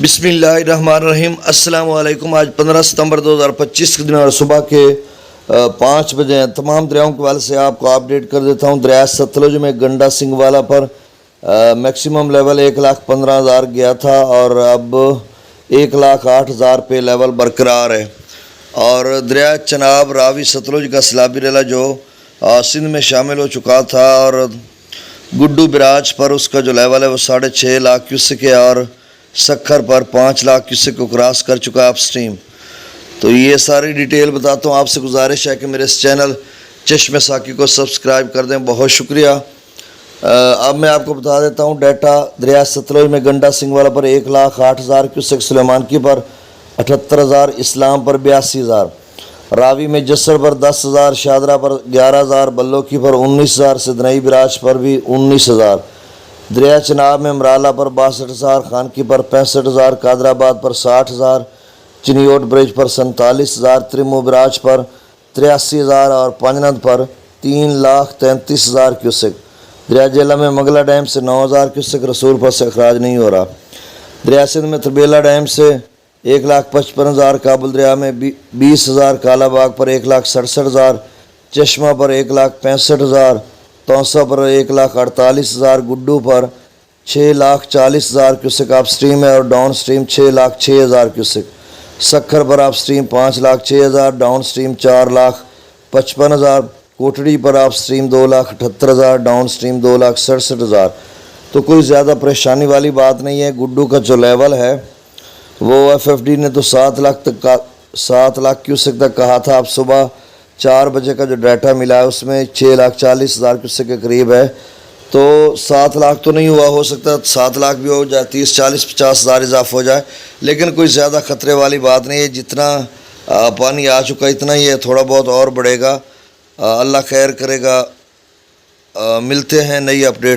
بسم اللہ الرحمن الرحیم۔ السلام علیکم۔ آج 15 ستمبر 2025 کے دن اور صبح کے 5 بجے ہیں۔ تمام دریاؤں کے حوالے سے آپ کو اپڈیٹ کر دیتا ہوں۔ دریا ستلج میں گنڈا سنگھ والا پر میکسیمم لیول 1,15,000 گیا تھا اور اب 1,08,000 پہ لیول برقرار ہے۔ اور دریا چناب راوی ستلج کا سیلابی ریلا جو سندھ میں شامل ہو چکا تھا اور گڈو براج پر اس کا جو لیول ہے وہ 6.5 لاکھ کیوسک ہے اور سکھر پر 5 لاکھ کیوسک کو کراس کر چکا ہے اپ سٹریم۔ تو یہ ساری ڈیٹیل بتاتا ہوں۔ آپ سے گزارش ہے کہ میرے اس چینل چشم ساکی کو سبسکرائب کر دیں، بہت شکریہ۔ اب میں آپ کو بتا دیتا ہوں ڈیٹا۔ دریا ستلج میں گنڈا سنگھ والا پر 1,08,000 کیوسک، سلیمان کی پر 78,000، اسلام پر 82,000، راوی میں جسر پر 10,000، شادرہ پر 11,000، بلو کی پر 19,000، سدنئی براج پر بھی 19,000، دریا چناب میں امرالہ پر 62,000، خانکی پر 65,000، قادر آباد پر 60,000، چنیوٹ برج پر 47,000، ترمو براج پر 83,000 اور پانجند پر 3,33,000 کیوسک۔ دریا جیلہ میں مغلہ ڈیم سے 9,000 کیوسک، رسول پر سے اخراج نہیں ہو رہا۔ دریا سندھ میں تربیلا ڈیم سے 1,55,000، کابل دریا میں 20,000، کالا باغ پر 1,67,000، چشمہ پر 1,65,000، تونسہ پر 1,48,000، گڈو پر 6,40,000 کیوسک اپ سٹریم ہے اور ڈاؤن سٹریم 6,06,000 کیوسک۔ سکھر پر اپ سٹریم 5,06,000، ڈاؤن سٹریم 4,55,000، کوٹڑی پر اپ سٹریم 2,78,000، ڈاؤن سٹریم 2,67,000۔ تو کوئی زیادہ پریشانی والی بات نہیں ہے۔ گڈو کا جو لیول ہے وہ ایف ایف ڈی نے تو 7 لاکھ کیوسک تک کہا تھا۔ اب صبح 4 بجے کا جو ڈیٹا ملا ہے اس میں 6,40,000 کیوسک کے قریب ہے۔ تو 7 لاکھ تو نہیں ہوا، ہو سکتا 7 لاکھ بھی ہو جائے، 30, 40, 50,000 اضافہ ہو جائے، لیکن کوئی زیادہ خطرے والی بات نہیں ہے۔ جتنا پانی آ چکا اتنا ہی ہے، تھوڑا بہت اور بڑھے گا۔ اللہ خیر کرے گا۔ ملتے ہیں نئی اپڈیٹ۔